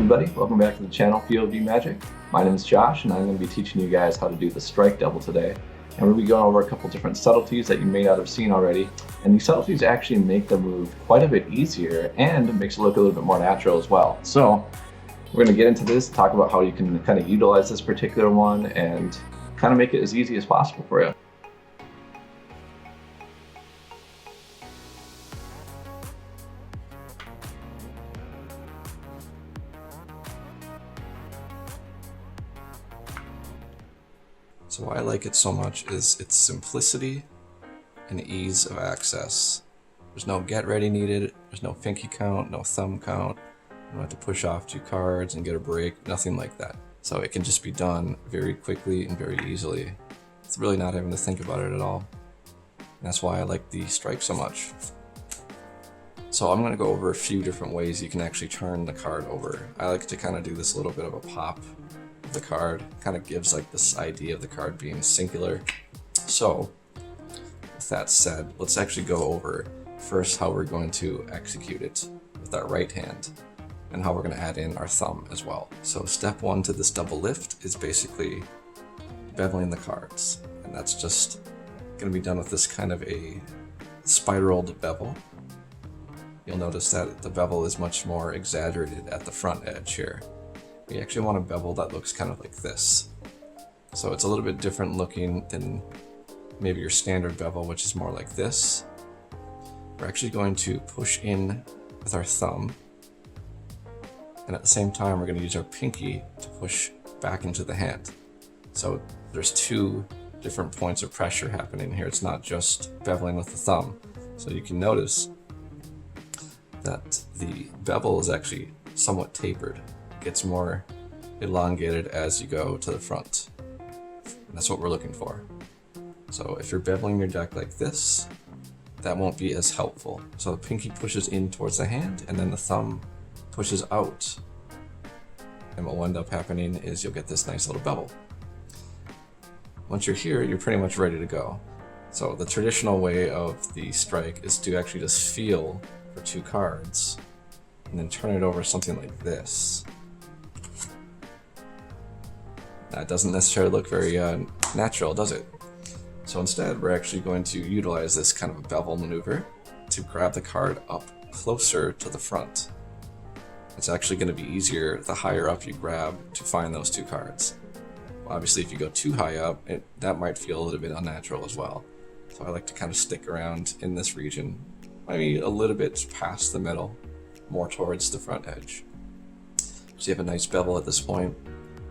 everybody, welcome back to the channel POV Magic. My name is Josh and I'm going to be teaching you guys how to do the strike double today. And we'll be going over a couple different subtleties that you may not have seen already. And these subtleties actually make the move quite a bit easier and makes it look a little bit more natural as well. So we're going to get into this, talk about how you can kind of utilize this particular one and kind of make it as easy as possible for you. So why I like it so much is its simplicity and ease of access. There's no get ready needed, there's no pinky count, no thumb count. You don't have to push off 2 cards and get a break, nothing like that. So it can just be done very quickly and very easily. It's really not having to think about it at all. And that's why I like the strike so much. So I'm going to go over a few different ways you can actually turn the card over. I like to kind of do this little bit of a pop of the card. Kind of gives like this idea of the card being singular. So with that said, let's actually go over first how we're going to execute it with our right hand and how we're going to add in our thumb as well. So step 1 to this double lift is basically beveling the cards, and that's just going to be done with this kind of a spiraled bevel. You'll notice that the bevel is much more exaggerated at the front edge here. We actually want a bevel that looks kind of like this. So it's a little bit different looking than maybe your standard bevel, which is more like this. We're actually going to push in with our thumb, and at the same time we're going to use our pinky to push back into the hand. So there's 2 different points of pressure happening here. It's not just beveling with the thumb. So you can notice that the bevel is actually somewhat tapered. It gets more elongated as you go to the front. And that's what we're looking for. So if you're beveling your deck like this, that won't be as helpful. So the pinky pushes in towards the hand and then the thumb pushes out. And what will end up happening is you'll get this nice little bevel. Once you're here, you're pretty much ready to go. So the traditional way of the strike is to actually just feel for 2 cards and then turn it over something like this. That doesn't necessarily look very natural, does it? So instead, we're actually going to utilize this kind of a bevel maneuver to grab the card up closer to the front. It's actually going to be easier the higher up you grab to find those 2 cards. Obviously, if you go too high up, that might feel a little bit unnatural as well. So I like to kind of stick around in this region, maybe a little bit past the middle, more towards the front edge. So you have a nice bevel at this point.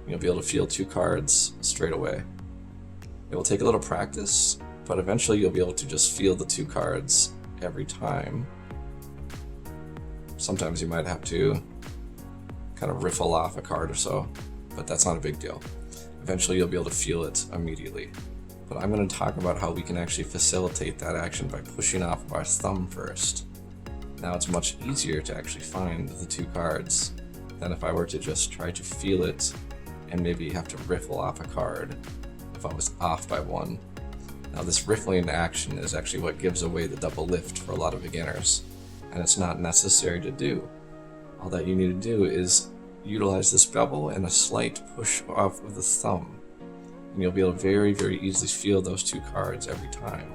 You'll be able to feel 2 cards straight away. It will take a little practice, but eventually you'll be able to just feel the 2 cards every time. Sometimes you might have to kind of riffle off a card or so, but that's not a big deal. Eventually you'll be able to feel it immediately. But I'm going to talk about how we can actually facilitate that action by pushing off of our thumb first. Now it's much easier to actually find the 2 cards than if I were to just try to feel it and maybe have to riffle off a card if I was off by 1. Now this riffling action is actually what gives away the double lift for a lot of beginners, and it's not necessary to do. All that you need to do is utilize this bevel and a slight push off of the thumb, and you'll be able to very, very easily feel those 2 cards every time.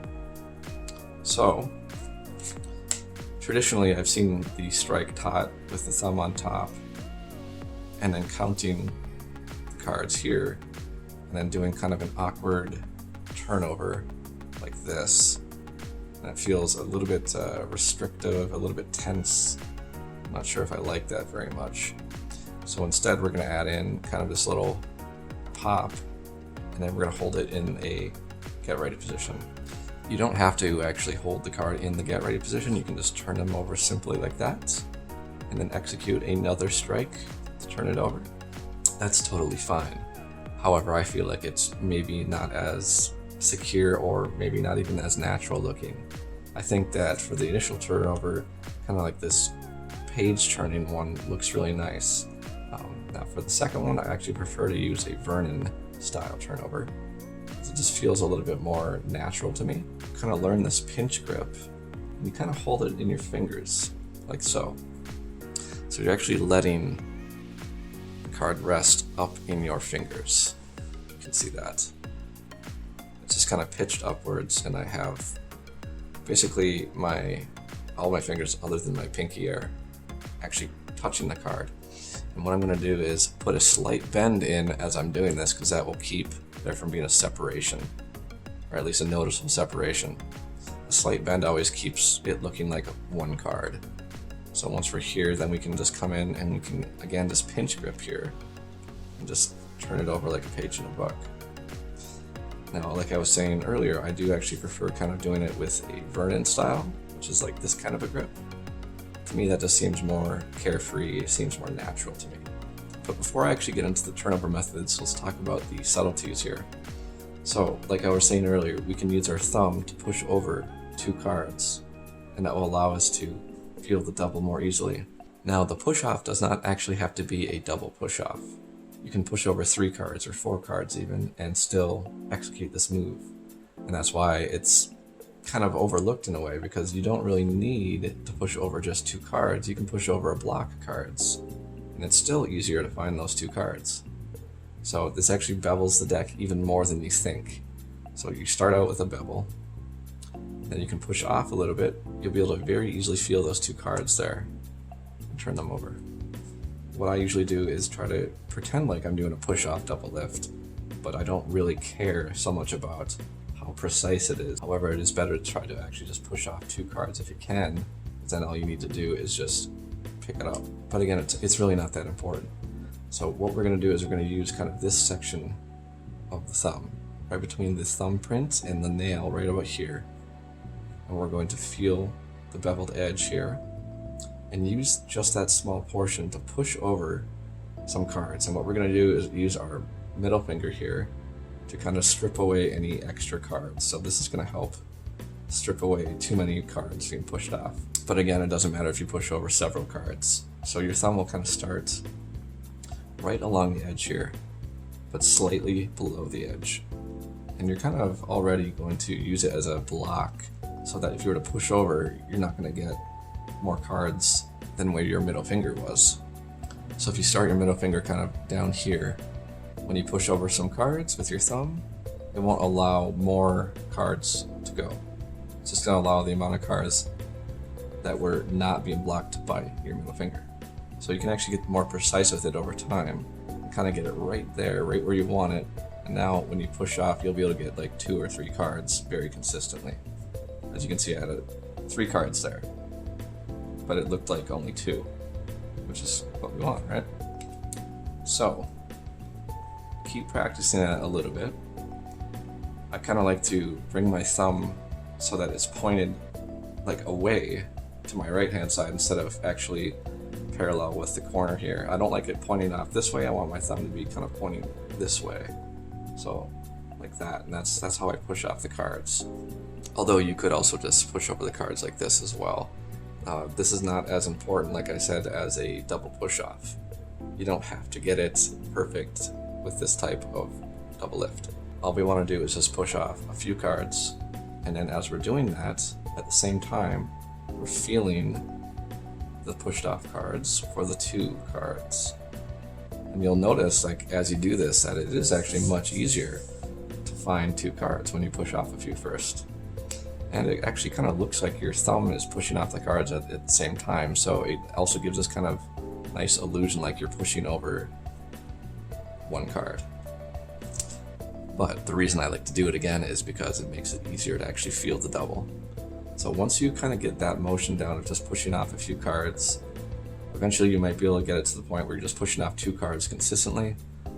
So traditionally I've seen the strike taught with the thumb on top and then counting the cards here and then doing kind of an awkward turnover like this. And it feels a little bit restrictive, a little bit tense. I'm not sure if I like that very much. So instead we're going to add in kind of this little pop, and then we're going to hold it in a get ready position. You don't have to actually hold the card in the get ready position. You can just turn them over simply like that and then execute another strike to turn it over. That's totally fine. However, I feel like it's maybe not as secure or maybe not even as natural looking. I think that for the initial turnover, kind of like this page turning one looks really nice. Now for the second one, I actually prefer to use a Vernon style turnover. It just feels a little bit more natural to me. Kind of learn this pinch grip, and you kind of hold it in your fingers like so. So you're actually letting card rest up in your fingers. You can see that. It's just kind of pitched upwards, and I have basically all my fingers other than my pinky are actually touching the card. And what I'm going to do is put a slight bend in as I'm doing this, because that will keep there from being a separation, or at least a noticeable separation. A slight bend always keeps it looking like one card. So once we're here, then we can just come in and we can again just pinch grip here and just turn it over like a page in a book. Now, like I was saying earlier, I do actually prefer kind of doing it with a Vernon style, which is like this kind of a grip. To me, that just seems more carefree, it seems more natural to me. But before I actually get into the turnover methods, let's talk about the subtleties here. So, like I was saying earlier, we can use our thumb to push over 2 cards, and that will allow us to feel the double more easily. Now, the push-off does not actually have to be a double push-off. You can push over 3 cards or 4 cards even and still execute this move. And that's why it's kind of overlooked in a way, because you don't really need to push over just 2 cards. You can push over a block of cards, and it's still easier to find those 2 cards. So this actually bevels the deck even more than you think. So you start out with a bevel, then you can push off a little bit. You'll be able to very easily feel those 2 cards there and turn them over. What I usually do is try to pretend like I'm doing a push-off double lift, but I don't really care so much about how precise it is. However, it is better to try to actually just push off 2 cards if you can, then all you need to do is just pick it up. But again, it's really not that important. So what we're going to do is we're going to use kind of this section of the thumb, right between the thumbprint and the nail right about here. And we're going to feel the beveled edge here and use just that small portion to push over some cards. And what we're going to do is use our middle finger here to kind of strip away any extra cards. So this is going to help strip away too many cards being pushed off. But again, it doesn't matter if you push over several cards. So your thumb will kind of start right along the edge here, but slightly below the edge. And you're kind of already going to use it as a block, so that if you were to push over, you're not going to get more cards than where your middle finger was. So if you start your middle finger kind of down here, when you push over some cards with your thumb, it won't allow more cards to go. It's just going to allow the amount of cards that were not being blocked by your middle finger. So you can actually get more precise with it over time, and kind of get it right there, right where you want it. And now when you push off, you'll be able to get like 2 or 3 cards very consistently. As you can see, I had 3 cards there, but it looked like only 2, which is what we want, right? So keep practicing that a little bit. I kind of like to bring my thumb so that it's pointed like away to my right hand side instead of actually parallel with the corner here. I don't like it pointing off this way. I want my thumb to be kind of pointing this way. So like that, and that's how I push off the cards. Although you could also just push over the cards like this as well. This is not as important, like I said, as a double push off. You don't have to get it perfect with this type of double lift. All we want to do is just push off a few cards, and then as we're doing that, at the same time, we're feeling the pushed off cards for the 2 cards. And you'll notice, like, as you do this, that it is actually much easier to find 2 cards when you push off a few first. And it actually kind of looks like your thumb is pushing off the cards at the same time, so it also gives this kind of nice illusion like you're pushing over 1 card. But the reason I like to do it again is because it makes it easier to actually feel the double. So once you kind of get that motion down of just pushing off a few cards, eventually you might be able to get it to the point where you're just pushing off 2 cards consistently.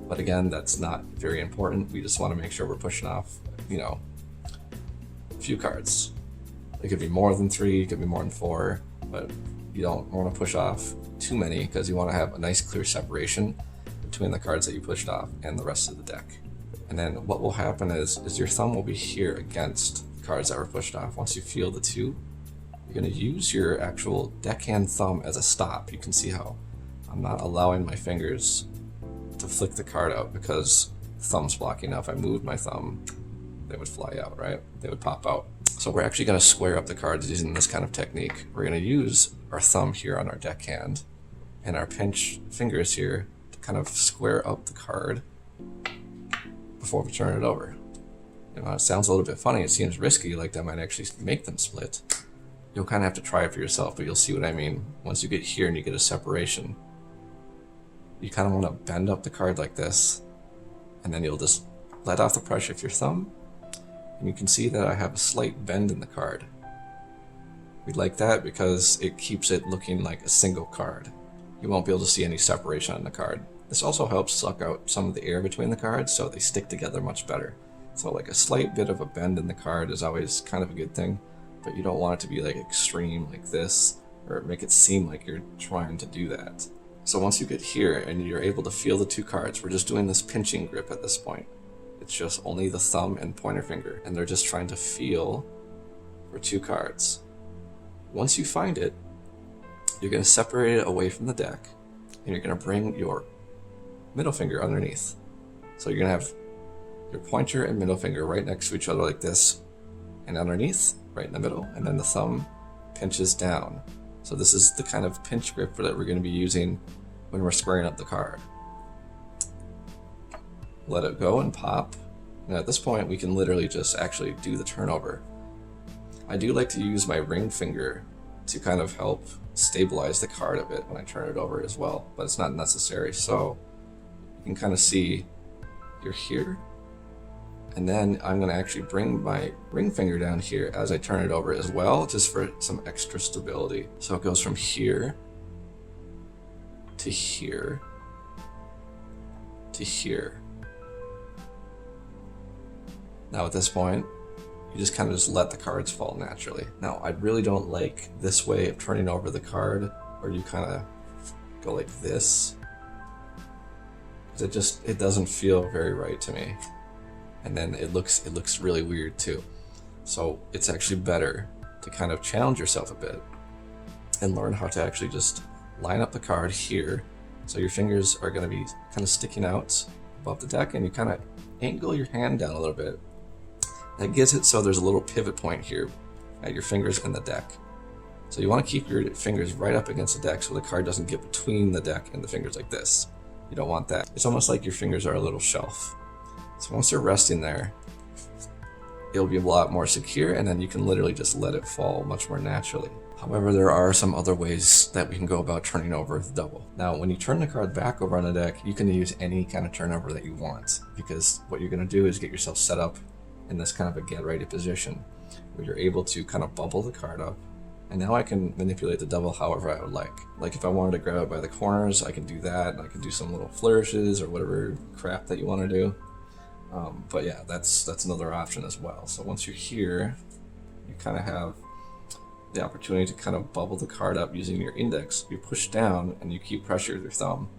But again, that's not very important. We just want to make sure we're pushing off, a few cards. It could be more than 3, it could be more than 4, but you don't want to push off too many because you want to have a nice clear separation between the cards that you pushed off and the rest of the deck. And then what will happen is your thumb will be here against the cards that were pushed off. Once you feel the 2, you're going to use your actual deckhand thumb as a stop. You can see how I'm not allowing my fingers to flick the card out because the thumb's blocking. Now if I moved my thumb, they would fly out, right? They would pop out. So we're actually going to square up the cards using this kind of technique. We're going to use our thumb here on our deckhand and our pinch fingers here to kind of square up the card before we turn it over. You know, it sounds a little bit funny, it seems risky, like that might actually make them split. You'll kind of have to try it for yourself, but you'll see what I mean. Once you get here and you get a separation, you kind of want to bend up the card like this, and then you'll just let off the pressure with your thumb, and you can see that I have a slight bend in the card. We like that because it keeps it looking like a single card. You won't be able to see any separation on the card. This also helps suck out some of the air between the cards so they stick together much better. So like a slight bit of a bend in the card is always kind of a good thing, but you don't want it to be like extreme like this, or make it seem like you're trying to do that. So once you get here and you're able to feel the two cards, we're just doing this pinching grip at this point. It's just only the thumb and pointer finger, and they're just trying to feel for two cards. Once you find it, you're going to separate it away from the deck, and you're going to bring your middle finger underneath. So you're going to have your pointer and middle finger right next to each other like this, and underneath, right in the middle, and then the thumb pinches down. So this is the kind of pinch grip that we're going to be using when we're squaring up the card. Let it go and pop. And at this point, we can literally just actually do the turnover. I do like to use my ring finger to kind of help stabilize the card a bit when I turn it over as well, but it's not necessary. So you can kind of see you're here, and then I'm going to actually bring my ring finger down here as I turn it over as well, just for some extra stability. So it goes from here to here to here. Now at this point, you just kind of just let the cards fall naturally. Now I really don't like this way of turning over the card, where you kind of go like this. It doesn't feel very right to me. And then it looks really weird too. So it's actually better to kind of challenge yourself a bit and learn how to actually just line up the card here. So your fingers are going to be kind of sticking out above the deck, and you kind of angle your hand down a little bit. That gets it so there's a little pivot point here at your fingers and the deck. So you want to keep your fingers right up against the deck so the card doesn't get between the deck and the fingers like this. You don't want that. It's almost like your fingers are a little shelf. So once they're resting there, it'll be a lot more secure, and then you can literally just let it fall much more naturally. However, there are some other ways that we can go about turning over the double. Now, when you turn the card back over on the deck, you can use any kind of turnover that you want, because what you're going to do is get yourself set up in this kind of a get ready position where you're able to kind of bubble the card up. And now I can manipulate the double however I would like. Like if I wanted to grab it by the corners, I can do that. I can do some little flourishes or whatever crap that you want to do. But yeah, that's another option as well. So once you're here, you kind of have the opportunity to kind of bubble the card up using your index. You push down and you keep pressure with your thumb.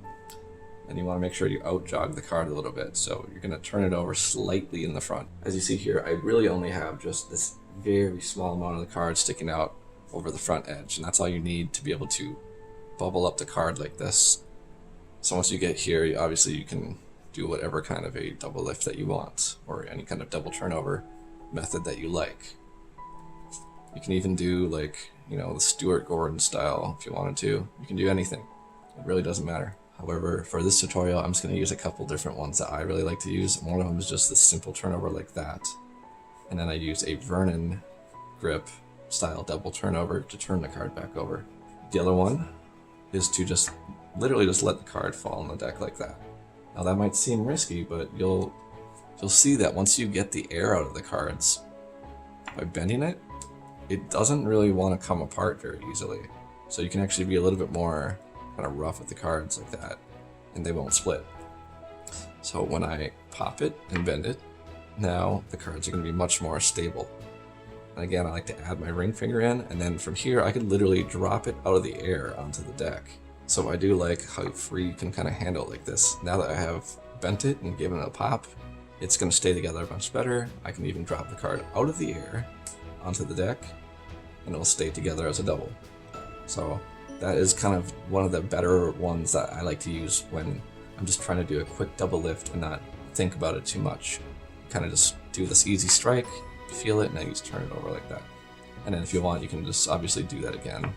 And you want to make sure you out jog the card a little bit. So you're going to turn it over slightly in the front. As you see here, I really only have just this very small amount of the card sticking out over the front edge. And that's all you need to be able to bubble up the card like this. So once you get here, obviously you can do whatever kind of a double lift that you want, or any kind of double turnover method that you like. You can even do like, the Stuart Gordon style if you wanted to. You can do anything. It really doesn't matter. However, for this tutorial, I'm just going to use a couple different ones that I really like to use. One of them is just this simple turnover like that. And then I use a Vernon grip style double turnover to turn the card back over. The other one is to just literally just let the card fall on the deck like that. Now that might seem risky, but you'll see that once you get the air out of the cards by bending it, it doesn't really want to come apart very easily. So you can actually be a little bit more kind of rough with the cards like that, and they won't split. So when I pop it and bend it, now the cards are going to be much more stable. And again, I like to add my ring finger in, and then from here I can literally drop it out of the air onto the deck. So I do like how free you can kind of handle it like this. Now that I have bent it and given it a pop, it's going to stay together much better. I can even drop the card out of the air onto the deck, and it'll stay together as a double. So that is kind of one of the better ones that I like to use when I'm just trying to do a quick double lift and not think about it too much. Kind of just do this easy strike, feel it, and then you just turn it over like that. And then if you want, you can just obviously do that again.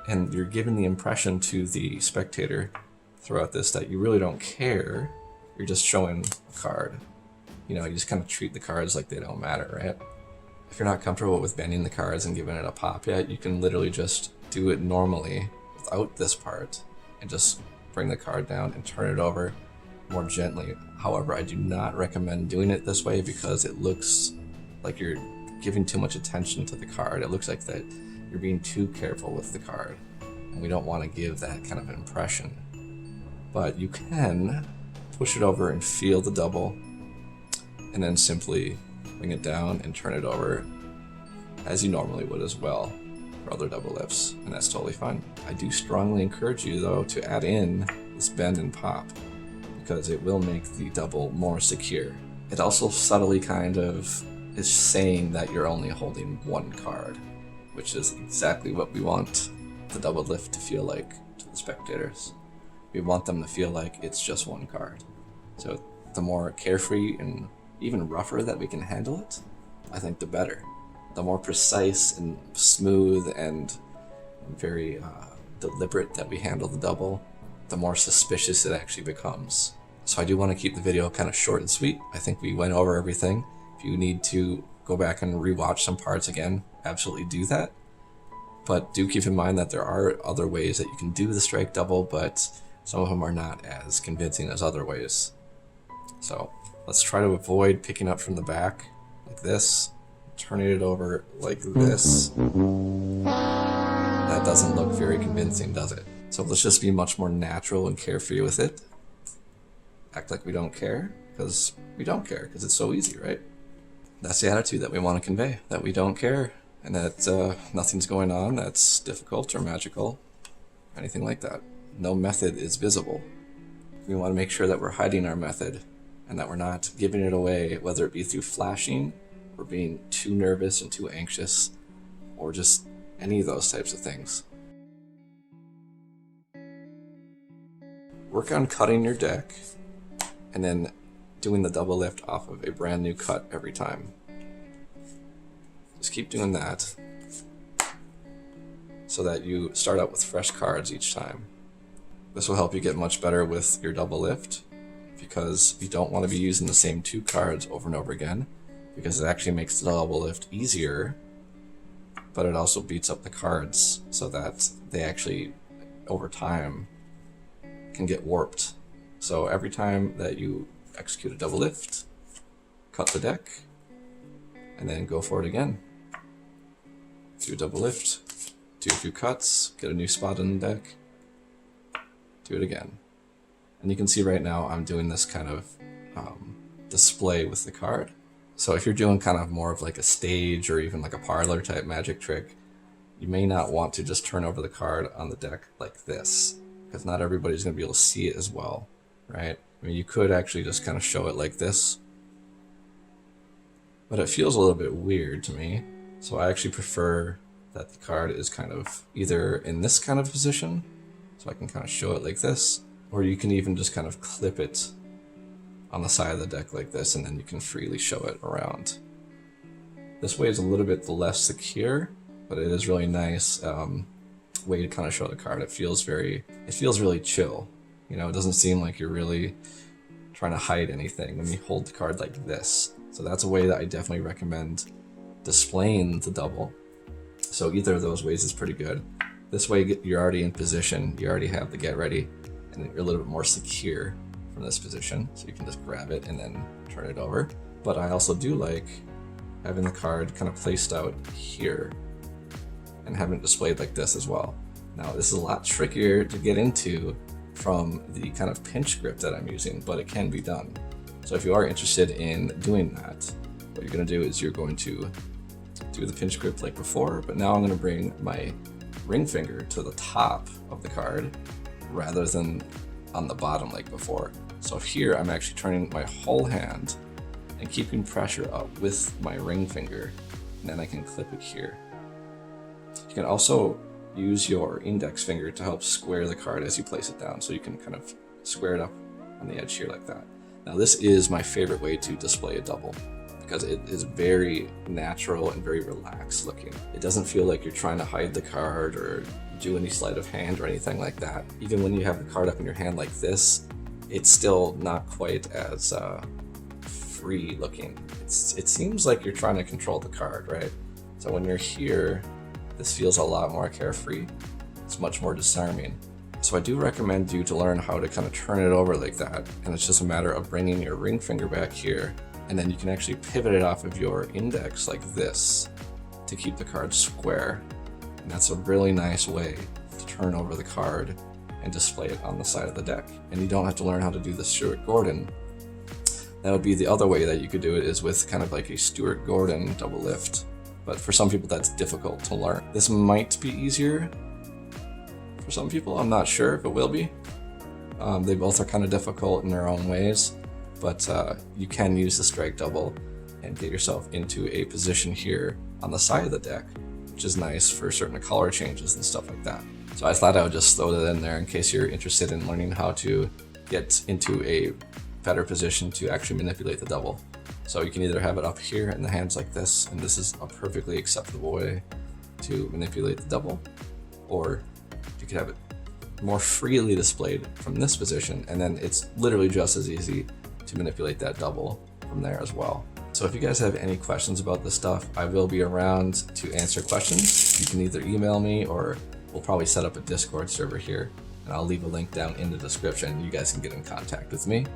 And you're giving the impression to the spectator throughout this that you really don't care. You're just showing a card. You know, you just kind of treat the cards like they don't matter, right? If you're not comfortable with bending the cards and giving it a pop yet, you can literally just do it normally without this part and just bring the card down and turn it over more gently. However, I do not recommend doing it this way because it looks like you're giving too much attention to the card. It looks like that you're being too careful with the card, and we don't want to give that kind of impression. But you can push it over and feel the double, and then simply bring it down and turn it over as you normally would as well for other double lifts, and that's totally fine. I do strongly encourage you though to add in this bend and pop because it will make the double more secure. It also subtly kind of is saying that you're only holding one card, which is exactly what we want the double lift to feel like to the spectators. We want them to feel like it's just one card. So the more carefree and even rougher that we can handle it, I think the better. The more precise and smooth and very deliberate that we handle the double, the more suspicious it actually becomes. So I do want to keep the video kind of short and sweet. I think we went over everything. If you need to go back and rewatch some parts again, absolutely do that. But do keep in mind that there are other ways that you can do the strike double, but some of them are not as convincing as other ways. So let's try to avoid picking up from the back like this, turning it over like this. That doesn't look very convincing, does it? So let's just be much more natural and carefree with it. Act like we don't care, because we don't care, because it's so easy, right? That's the attitude that we want to convey, that we don't care, and that nothing's going on that's difficult or magical, anything like that. No method is visible. We want to make sure that we're hiding our method and that we're not giving it away, whether it be through flashing or being too nervous and too anxious or just any of those types of things. Work on cutting your deck and then doing the double lift off of a brand new cut every time. Just keep doing that so that you start out with fresh cards each time. This will help you get much better with your double lift because you don't want to be using the same two cards over and over again because it actually makes the double lift easier, but it also beats up the cards so that they actually, over time, can get warped. So every time that you execute a double lift, cut the deck, and then go for it again. Do a double lift, do a few cuts, get a new spot in the deck, do it again. And you can see right now I'm doing this kind of display with the card. So if you're doing kind of more of like a stage or even like a parlor type magic trick, you may not want to just turn over the card on the deck like this, because not everybody's going to be able to see it as well, right? I mean, you could actually just kind of show it like this, but it feels a little bit weird to me. So I actually prefer that the card is kind of either in this kind of position, so I can kind of show it like this, or you can even just kind of clip it on the side of the deck like this, and then you can freely show it around. This way is a little bit less secure, but it is really nice way to kind of show the card. It feels really chill. You know, it doesn't seem like you're really trying to hide anything when you hold the card like this. So that's a way that I definitely recommend displaying the double. So either of those ways is pretty good. This way you're already in position, you already have the get ready, and you're a little bit more secure from this position. So you can just grab it and then turn it over. But I also do like having the card kind of placed out here and having it displayed like this as well. Now this is a lot trickier to get into from the kind of pinch grip that I'm using, but it can be done. So if you are interested in doing that, what you're going to do is you're going to do the pinch grip like before, but now I'm going to bring my ring finger to the top of the card rather than on the bottom like before. So here I'm actually turning my whole hand and keeping pressure up with my ring finger, and then I can clip it here. You can also use your index finger to help square the card as you place it down, so you can kind of square it up on the edge here like that. Now this is my favorite way to display a double, because it is very natural and very relaxed looking. It doesn't feel like you're trying to hide the card or do any sleight of hand or anything like that. Even when you have the card up in your hand like this, it's still not quite as free looking. It seems like you're trying to control the card, right? So when you're here, this feels a lot more carefree. It's much more disarming. So I do recommend you to learn how to kind of turn it over like that. And it's just a matter of bringing your ring finger back here, and then you can actually pivot it off of your index like this to keep the card square. And that's a really nice way to turn over the card and display it on the side of the deck. And you don't have to learn how to do the Stuart Gordon. That would be the other way that you could do it, is with kind of like a Stuart Gordon double lift. But for some people that's difficult to learn. This might be easier for some people. I'm not sure if it will be. They both are kind of difficult in their own ways, but you can use the strike double and get yourself into a position here on the side of the deck, which is nice for certain color changes and stuff like that. So I thought I would just throw that in there in case you're interested in learning how to get into a better position to actually manipulate the double. So you can either have it up here in the hands like this, and this is a perfectly acceptable way to manipulate the double, or you could have it more freely displayed from this position, and then it's literally just as easy to manipulate that double from there as well. So if you guys have any questions about this stuff, I will be around to answer questions. You can either email me, or we'll probably set up a Discord server here, and I'll leave a link down in the description. You guys can get in contact with me,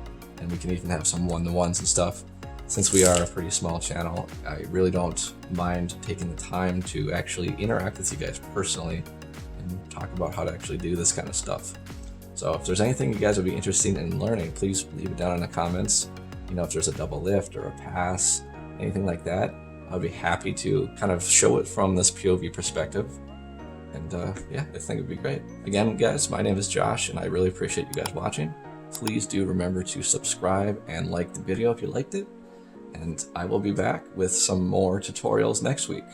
and we can even have some one-to-ones and stuff. Since we are a pretty small channel, I really don't mind taking the time to actually interact with you guys personally and talk about how to actually do this kind of stuff. So if there's anything you guys would be interested in learning, please leave it down in the comments. You know, if there's a double lift or a pass, anything like that, I'll be happy to kind of show it from this POV perspective. And yeah, I think it'd be great. Again, guys, my name is Josh, and I really appreciate you guys watching. Please do remember to subscribe and like the video if you liked it. And I will be back with some more tutorials next week.